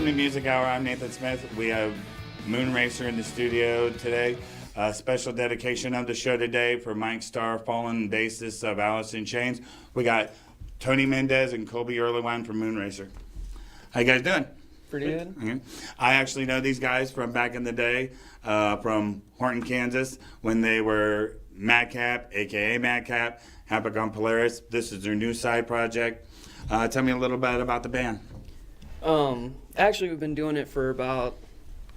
Welcome to Music Hour. I'm Nathan Smith. We have Moon Racer in the studio today. A special dedication of the show today for Mike Starr, fallen bassist of Alice in Chains. We got Tony Mendez and Colby Earlywine from Moon Racer. How you guys doing? Pretty good. Okay. I actually know these guys from back in the day, from Horton, Kansas, when they were Madcap, a.k.a. Madcap, Havoc on Polaris. This is their new side project. Tell me a little bit about the band. Actually, we've been doing it for about,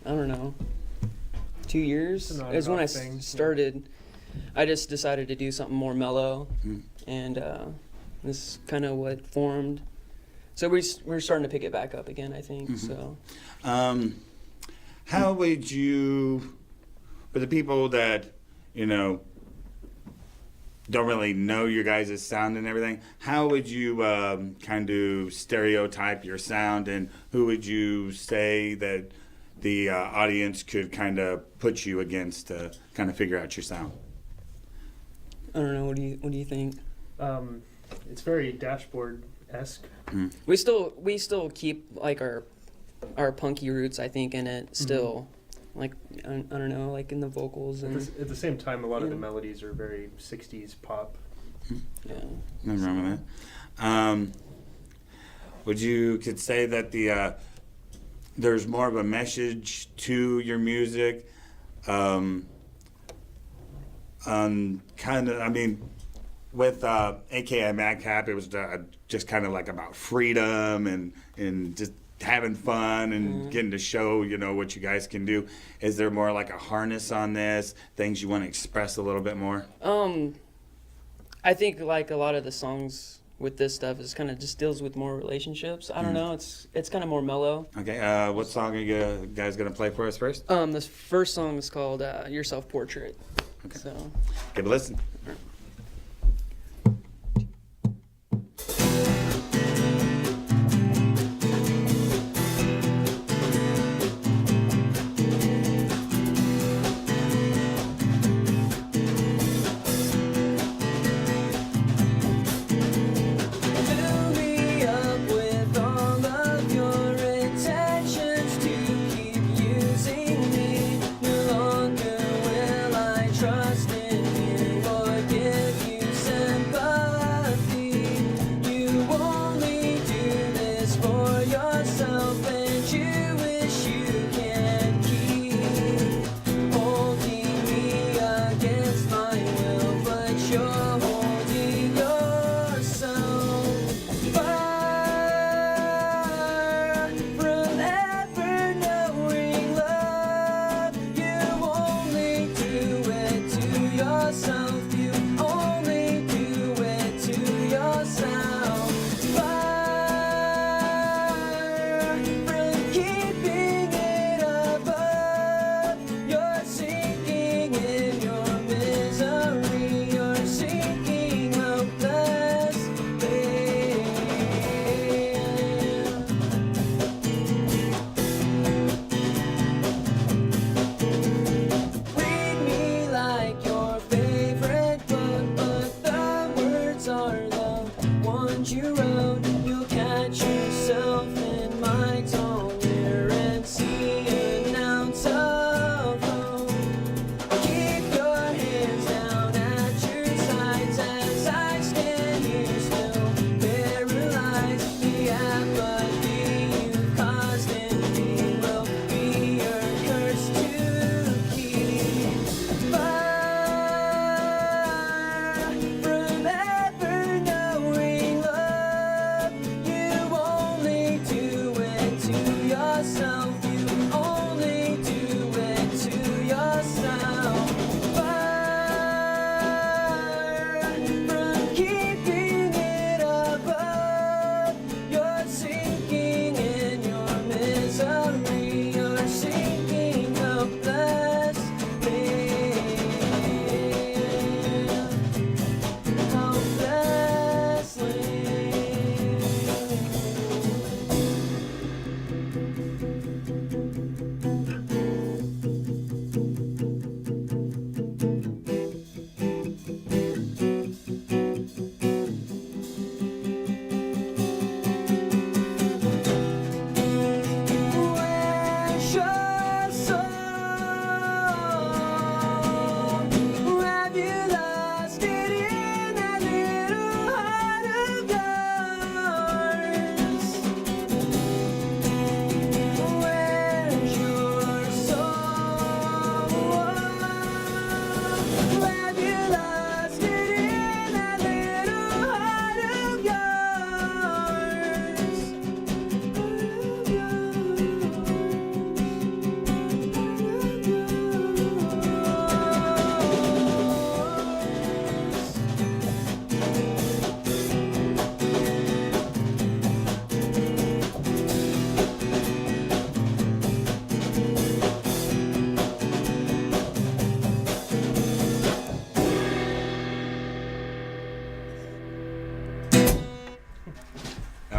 I don't know, 2 years. It was when I started. I just decided to do something more mellow, and this is kind of what formed. So we're starting to pick it back up again, I think. So, how would you, for the people that don't really know your guys' sound and everything, how would you kind of stereotype your sound, and who would you say that the audience could kind of put you against to kind of figure out your sound? I don't know. What do you think? It's very Dashboard-esque. We still keep like our punky roots, I think, in it still. Like, I don't know, like in the vocals. And At the same time, a lot of the melodies are very 60s pop. Yeah. Nothing wrong with that. Would you could say that there's more of a message to your music? Kind of, I mean, with AKA Madcap, it was just kind of like about freedom and just having fun and getting to show, what you guys can do. Is there more like a harness on this, things you want to express a little bit more? I think like a lot of the songs with this stuff is kind of just deals with more relationships. I don't know, it's kind of more mellow. Okay, what song are you guys going to play for us first? This first song is called Your Self-Portrait. Okay. So Give a listen. trust in you, forgive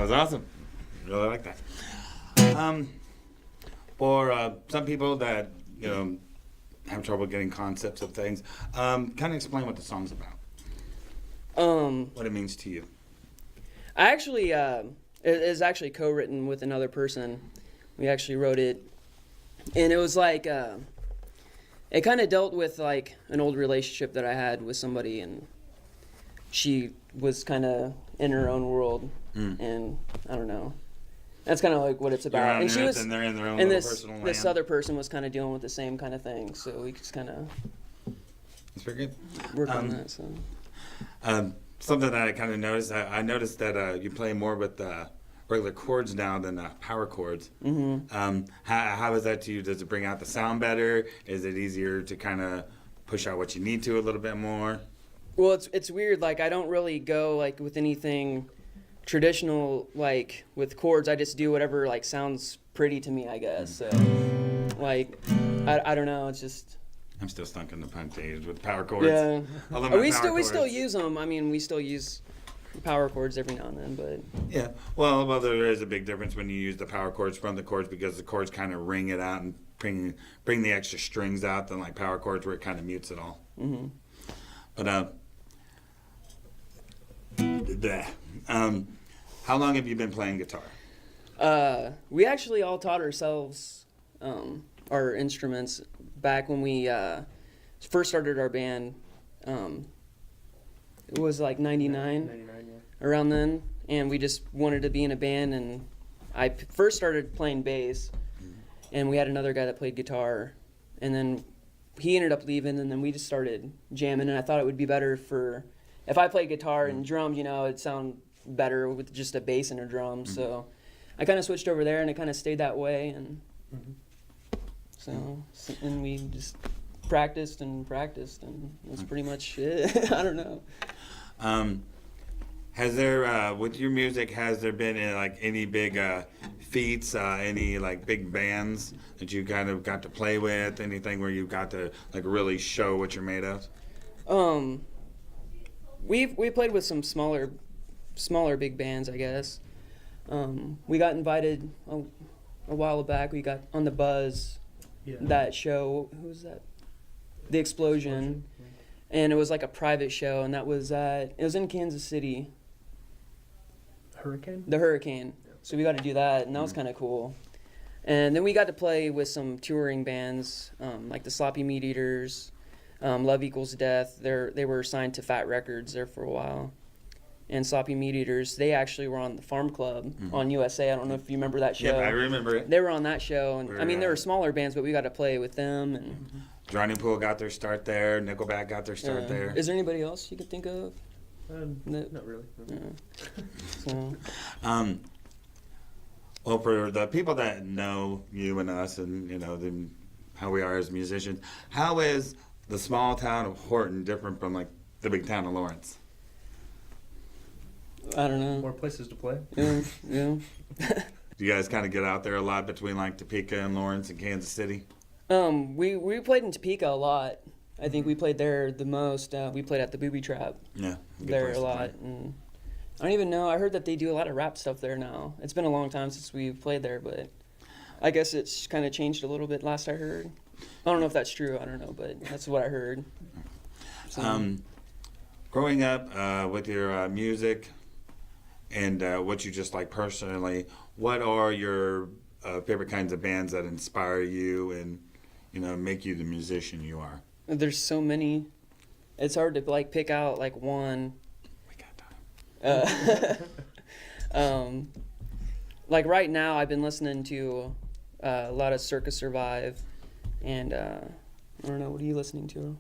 was awesome. Really like that. For some people that have trouble getting concepts of things, kind of explain what the song's about. What it means to you. I actually it is actually co-written with another person. We actually wrote it, and it was like it kind of dealt with like an old relationship that I had with somebody, and she was kind of in her own world, and I don't know. That's kind of like what it's about. And she was, and they're in their own and little this personal land. this other person was kind of dealing with the same kind of thing, so we just kind of That's very good. work on that. So. Something that I kind of noticed, I noticed that you play more with regular chords now than power chords. Mm-hmm. How is that to you? Does it bring out the sound better? Is it easier to kind of push out what you need to a little bit more? Well, it's weird. Like I don't really go like with anything traditional like with chords. I just do whatever like sounds pretty to me, I guess. So like I don't know. It's just. I'm still stuck in the punk days with power chords. Yeah. We chords. still use them. I mean, we still use power chords every now and then, but yeah. Well, there is a big difference when you use the power chords from the chords because the chords kind of ring it out and bring the extra strings out than like power chords where it kind of mutes it all. Mm-hmm. But how long have you been playing guitar? We actually all taught ourselves our instruments back when we first started our band. It was like 99, yeah. around then, and we just wanted to be in a band, and I first started playing bass, and we had another guy that played guitar, and then he ended up leaving, and then we just started jamming, and I thought it would be better if I played guitar and drums, it'd sound better with just a bass and a drum, so I kind of switched over there, and it kind of stayed that way, and and we just practiced, and that's pretty much it. I don't know. Has there, with your music, has there been any big feats, any like big bands that you kind of got to play with? Anything where you got to like really show what you're made of? We played with some smaller big bands, I guess. We got invited a while back. We got on the Buzz, that show. Who was that? The Explosion. And it was like a private show, and it was in Kansas City. Hurricane? The Hurricane. Yeah. So we got to do that, and that was kind of cool. And then we got to play with some touring bands, like the Sloppy Meat Eaters, Love Equals Death. They were signed to Fat Records there for a while. And Sloppy Meat Eaters, they actually were on the Farm Club on USA. I don't know if you remember that show. Yeah, I remember it. They were on that show, and they were smaller bands, but we got to play with them. And Drowning Pool got their start there. Nickelback got their start there. Is there anybody else you could think of? Not really. No. So. Well, for the people that know you and us, and how we are as musicians, how is the small town of Horton different from like the big town of Lawrence? I don't know. More places to play. Yeah. Do you guys kind of get out there a lot between like Topeka and Lawrence and Kansas City? We played in Topeka a lot. I think we played there the most. We played at the Booby Trap. Yeah, there a lot. And I don't even know. I heard that they do a lot of rap stuff there now. It's been a long time since we've played there, but I guess it's kind of changed a little bit last I heard. I don't know if that's true. I don't know, but that's what I heard. So. Growing up with your music and what you just like personally, what are your favorite kinds of bands that inspire you and make you the musician you are? There's so many. It's hard to like pick out like one. We got time. Like right now, I've been listening to a lot of Circa Survive, and I don't know. What are you listening to?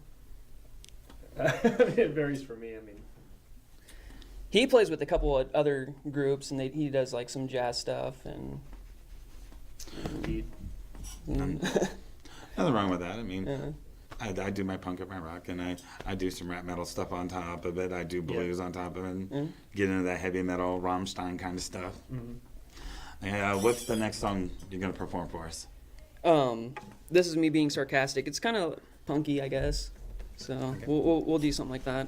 It varies for me. I mean, he plays with a couple of other groups, and he does like some jazz stuff and. indeed. Nothing wrong with that. I mean, Yeah. I do my punk and my rock, and I do some rap metal stuff on top of it. I do blues on top of it, and get into that heavy metal Rammstein kind of stuff. What's the next song you're going to perform for us? This is me being sarcastic. It's kind of punky, I guess. So okay. We'll do something like that.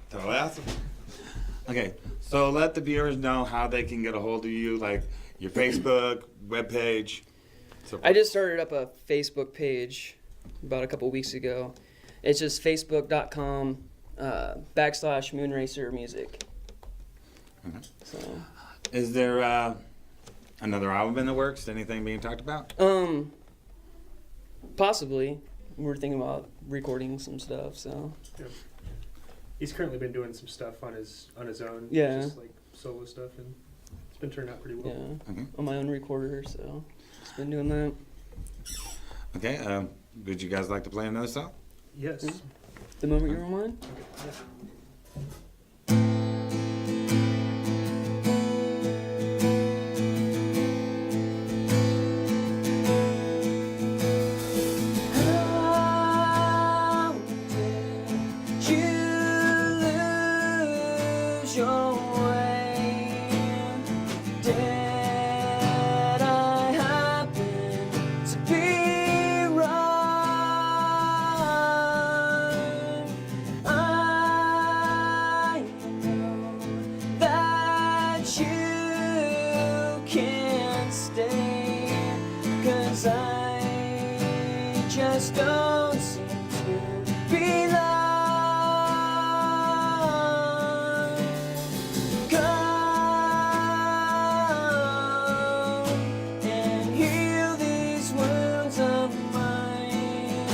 Totally awesome. Okay, so let the viewers know how they can get a hold of you, like your Facebook, webpage. So I just started up a Facebook page about a couple weeks ago. It's just facebook.com /Moonracer Music. Okay. So, Is there another album in the works? Anything being talked about? possibly. We're thinking about recording some stuff, so. Yeah. He's currently been doing some stuff on his own. Yeah. Just like solo stuff, and it's been turning out pretty well. Yeah, Okay. on my own recorder, so just been doing that. Okay, would you guys like to play another song? Yes. The moment you're on mine? Okay. Yeah. How did you lose your way? Did I happen to be right? I know that you can't stay, 'cause I just don't seem to be loved. Come and heal these wounds of mine.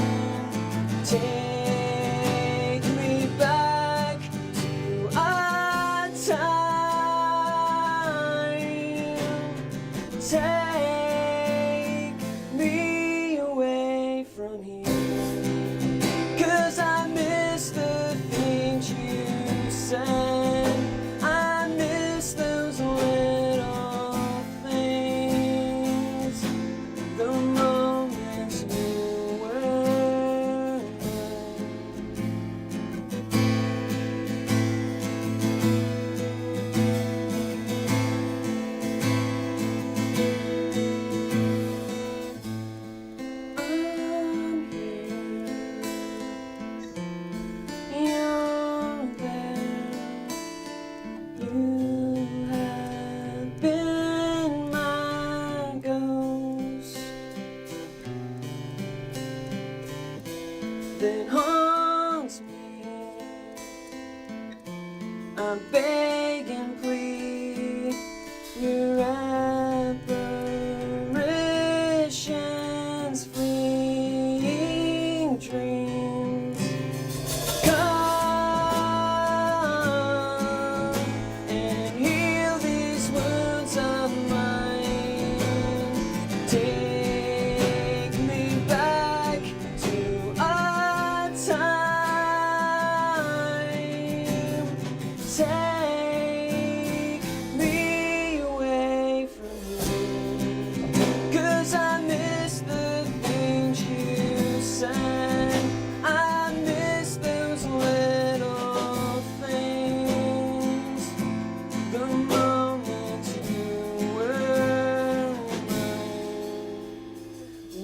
Take me back to our time. Take me away from here, 'cause I miss the things you said. I miss those little things, the moments you were I'm here, you're there. You have been my ghost that haunts me. I beg and plead your apparitions, fleeing dreams. Come and heal these wounds of mine. Take me back to our time. Take me away from you, 'cause I miss the things you said. I miss those little things, the moments you were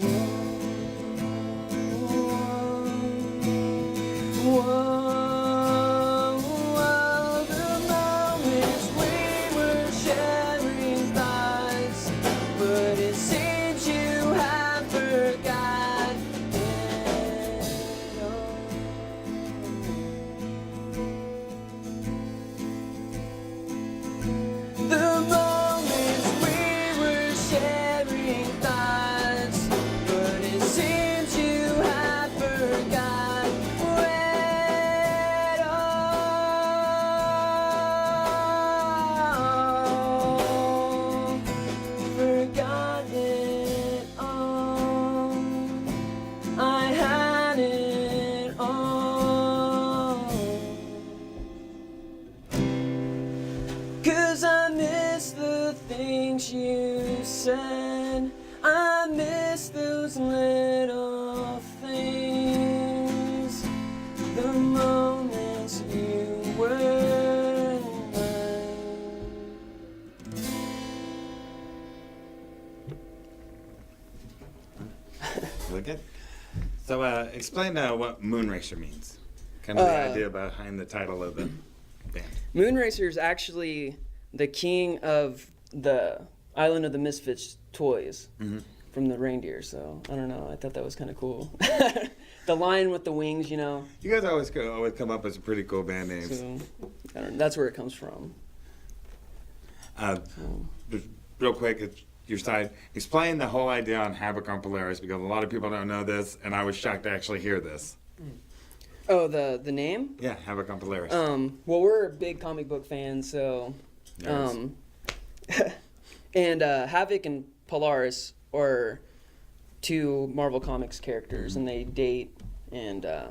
mine. Whoa, whoa, the moments we were sharing thoughts, but it seems you have forgotten all. The moments we were sharing thoughts, but it seems you have forgotten it all. Forgot it all. I had it all. 'Cause I miss the things you said. I miss those little things, the moments you were mine. Really good. So, explain what Moonracer means. kind of the idea behind the title of the band? Moonracer is actually the king of the Island of the Misfits toys from the reindeer. So I don't know. I thought that was kind of cool. The lion with the wings, you know. You guys always come up with some pretty cool band names. So I don't know, that's where it comes from. Just real quick, it's your side. Explain the whole idea on Havoc on Polaris, because a lot of people don't know this, and I was shocked to actually hear this. Oh, the name? Yeah, Havoc on Polaris. Well, we're big comic book fans, so and Havoc and Polaris are two Marvel Comics characters, and they date, and I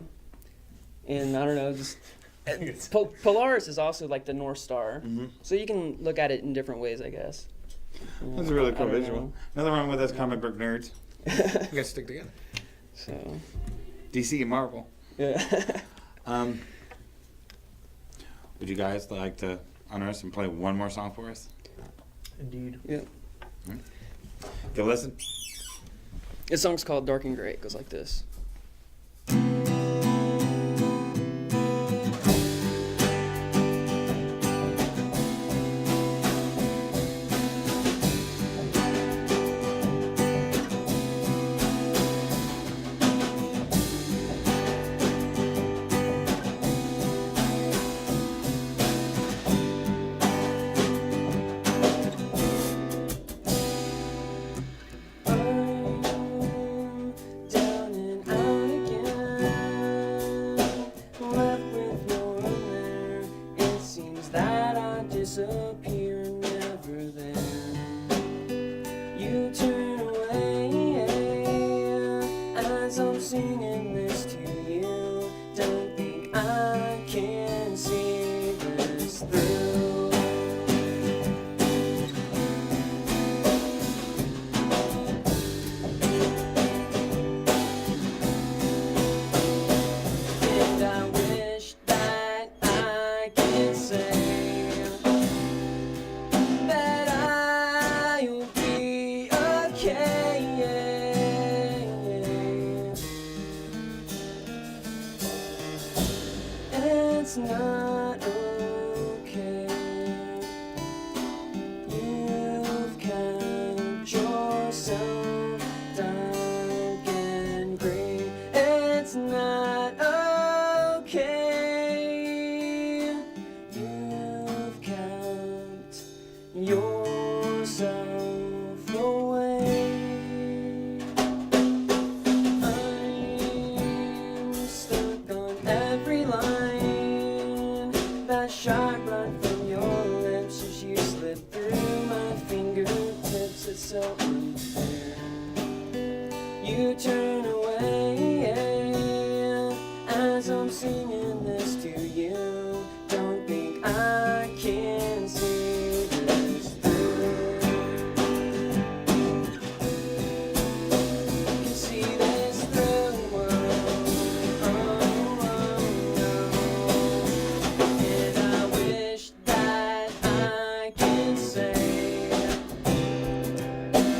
don't know, just Polaris is also like the North Star, so you can look at it in different ways, I guess. That's a really cool I don't visual. know. Nothing wrong with us comic book nerds. You guys stick together. So DC and Marvel. yeah. Would you guys like to honor us and play one more song for us? Indeed. Yeah. Go listen. This song's called Dark and Gray. It goes like this. Disappear, never there. You turn away as I'm singing this to you. Don't think I can see this through. And I wish that I could say it's not okay. You've kept yourself dark and gray. It's not okay. You've kept yourself away. I'm stuck on every line that shot right from your lips as you slid through my fingertips. It's so unfair. You turn away as I'm singing this to you. Don't think I can see this through. Can see this through. And I wish that I could say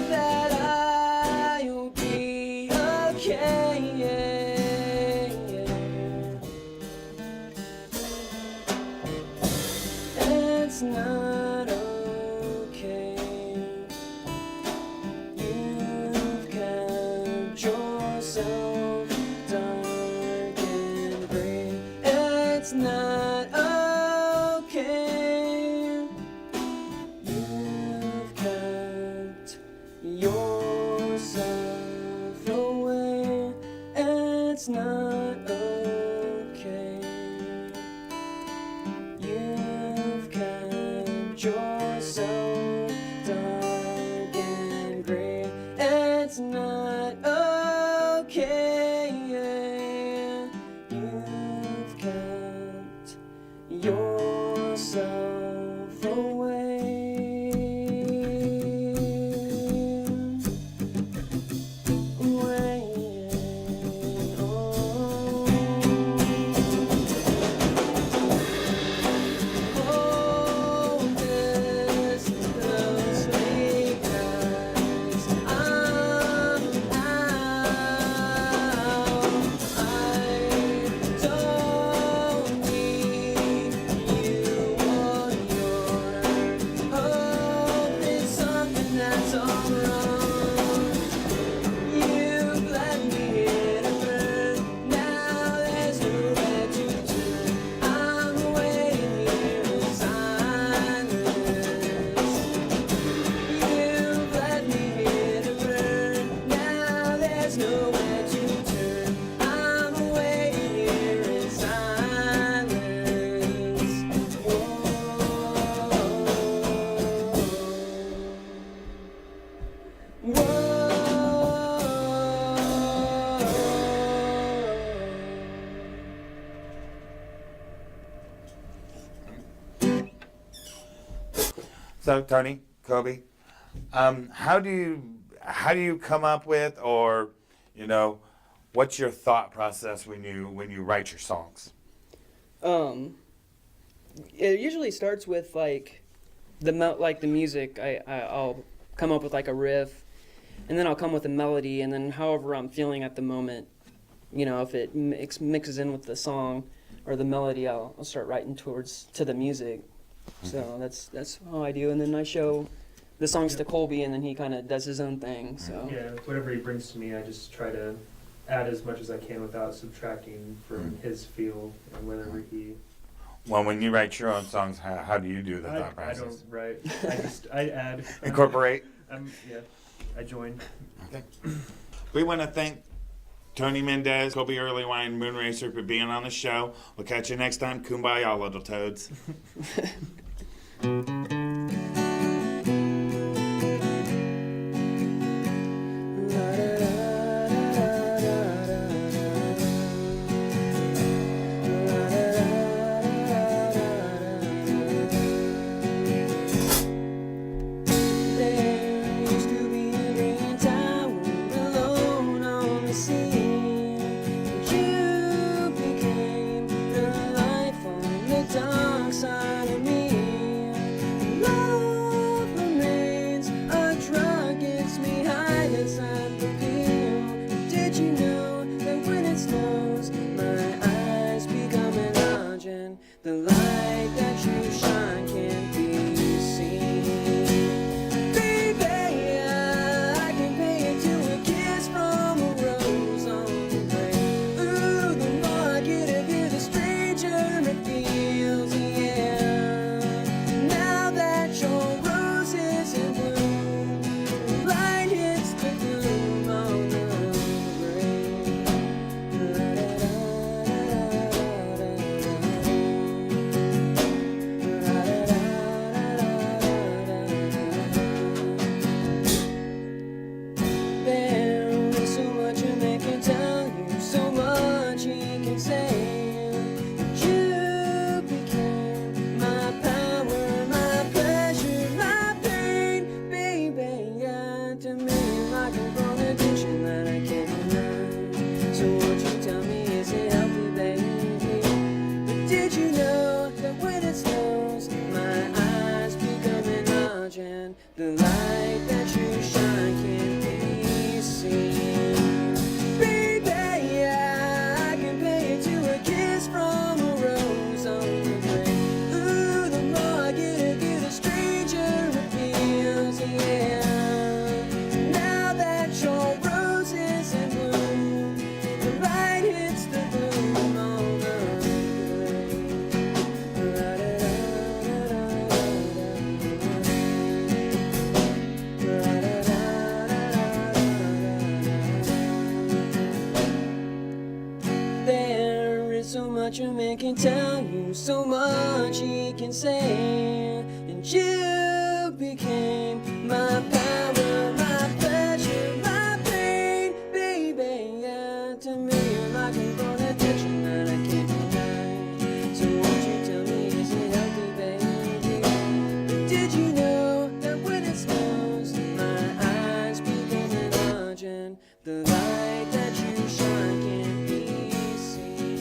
that I'll be okay. It's not okay. You've kept yourself dark and gray. It's not okay. You've kept yourself away. It's not okay. You've kept yourself dark and gray. It's not okay. You've kept yourself away. Oh, So Tony, Kobe, how do you come up with, or what's your thought process when you write your songs? It usually starts with like the music. I'll come up with like a riff, and then I'll come with a melody, and then however I'm feeling at the moment, if it mixes in with the song or the melody, I'll start writing to the music. So that's how I do, and then I show the songs to Colby, and then he kind of does his own thing. So Yeah, whatever he brings to me, I just try to add as much as I can without subtracting from his feel, and whatever he. Well, when you write your own songs, how do you do the thought I process? don't write. I add. Incorporate. I join. Okay. We want to thank Tony Mendez, Kobe Earlywine, Moonracer for being on the show. We'll catch you next time. Kumbaya, little toads. The light that you shine can't be seen. Baby, I can pay you to a kiss from a rose on the grave. Ooh, the more I get of you, the stranger it feels, yeah. Now that your rose is in bloom, the light hits the gloom on the grave. There is so much a man can tell you, so much he can say. You became my power, my pleasure, my pain, baby. Yeah, to me you're like a grown addiction that I can't deny. So won't you tell me, is it healthy, baby? But did you know that when it snows, my eyes become enlarged and the light that you shine can't be seen? Baby, yeah, I can pay you to a kiss from a rose on the grave. Ooh, the more I get of you, the stranger it feels, yeah. Now that your rose is in bloom, the light hits the gloom on the There is so much a man can tell you, so much he can say, and you became my power, my pleasure, my pain, baby. Yeah, to me you're like a grown addiction that I can't deny. So won't you tell me, is it healthy, baby? But did you know that when it snows, my eyes become enlarged and the light that you shine can't be seen?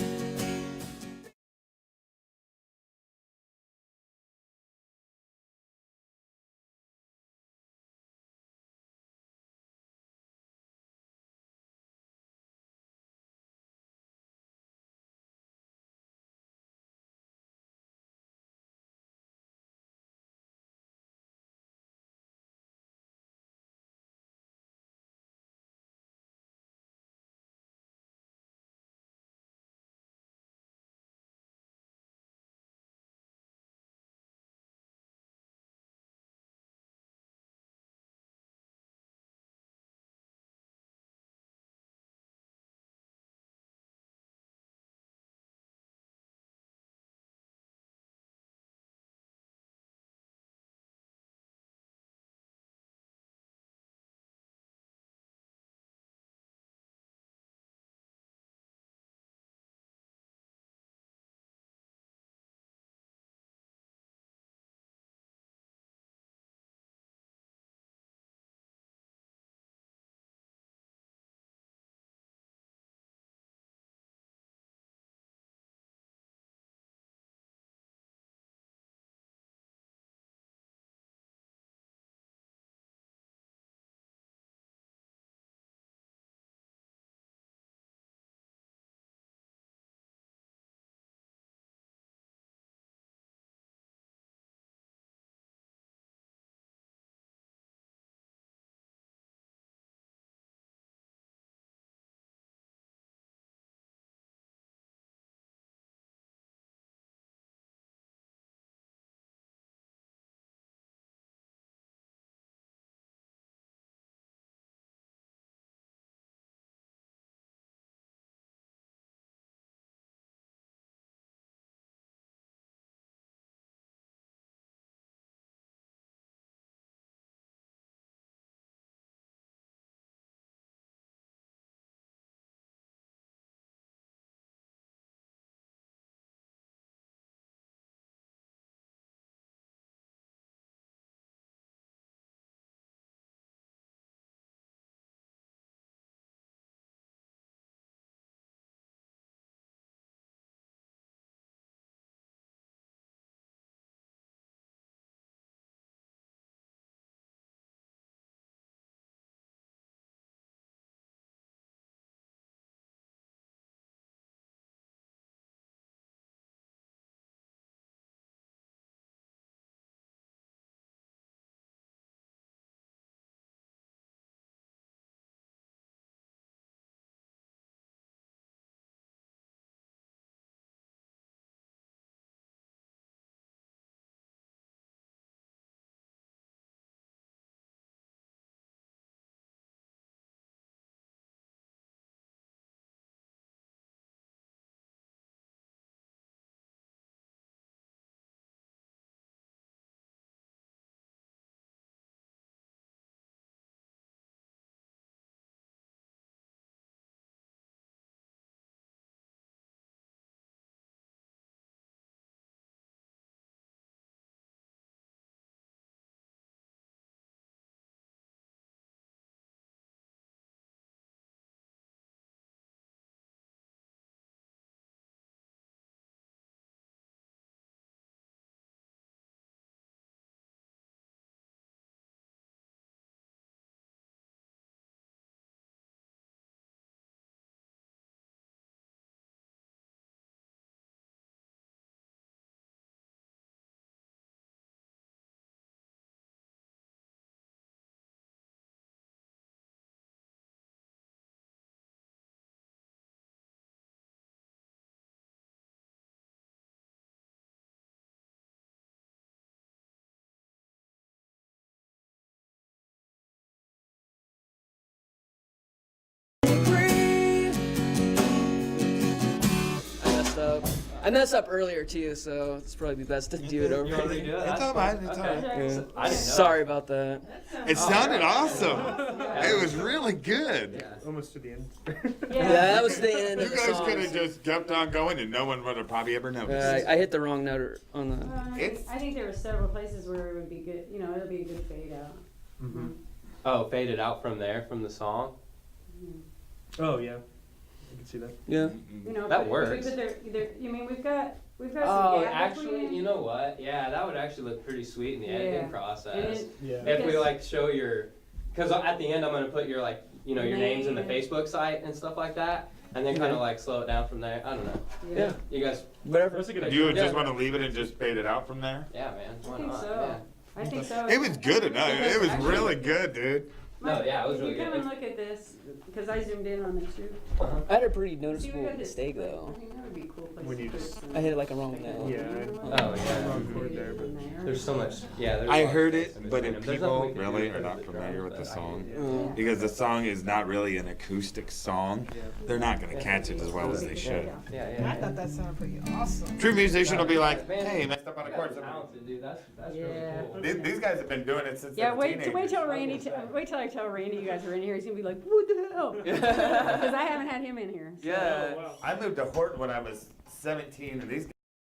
up. I messed up earlier too, so it's probably best to do it over. You want to redo it? It's That's all fine. right. It's Okay. all right. Yeah. I didn't know. Sorry about that. It sounded awesome. It was really good. Yeah. Almost to the end. Yeah, that was the end You of the guys song. could have just kept on going, and no one would have probably ever noticed. I hit the wrong note on the. It's- I think there were several places where it would be good, you know, it'll be a good fade out. Mm-hmm. Oh, faded out from there, from the song? Oh, yeah. I can see that. Yeah. You know, That but works. But you mean, we've got Oh, some gap actually, between. you know what? Yeah, that would actually look pretty sweet in the editing Yeah. process. And Yeah. If we Because- like show your, because at the end I'm gonna put your like, you know, your names in the Name. Facebook site and stuff like that, and then kind of like slow it down from there. I don't know. Yeah. You guys, Whatever. That's a good Do you idea. just want to leave it and just fade it out from there? yeah, man. Why I think not? so. I think so. It was good enough. It was Actually- really good, dude. No, yeah, it was If really you come good. and look at this, because I zoomed in on it too. I had a pretty See, we noticeable got this, mistake like, though. I mean, that would be a cool place When to you put just- some- I hit it like a wrong note. Yeah. Oh, yeah. Wrong chord there, but There's so much. Yeah, there's. a I lot of heard space it, in but between if them. There's people nothing we can do really because are not of the familiar drums, with the but I song, can do Yeah. because the song is not really an acoustic song, they're not going to catch it as well as they should. it. Yeah, I yeah. thought that sounded pretty awesome. True musician will be like, Man, hey, messed up on a you chord. guys are talented, dude. That's Yeah. really cool. These guys have been doing it since they Yeah, were wait till teenagers. Randy, wait till I tell Randy you guys are in here. He's gonna be like, what the hell? Because I haven't had him in here. So. Yeah. Oh, wow. I moved to Horton when I was 17, and these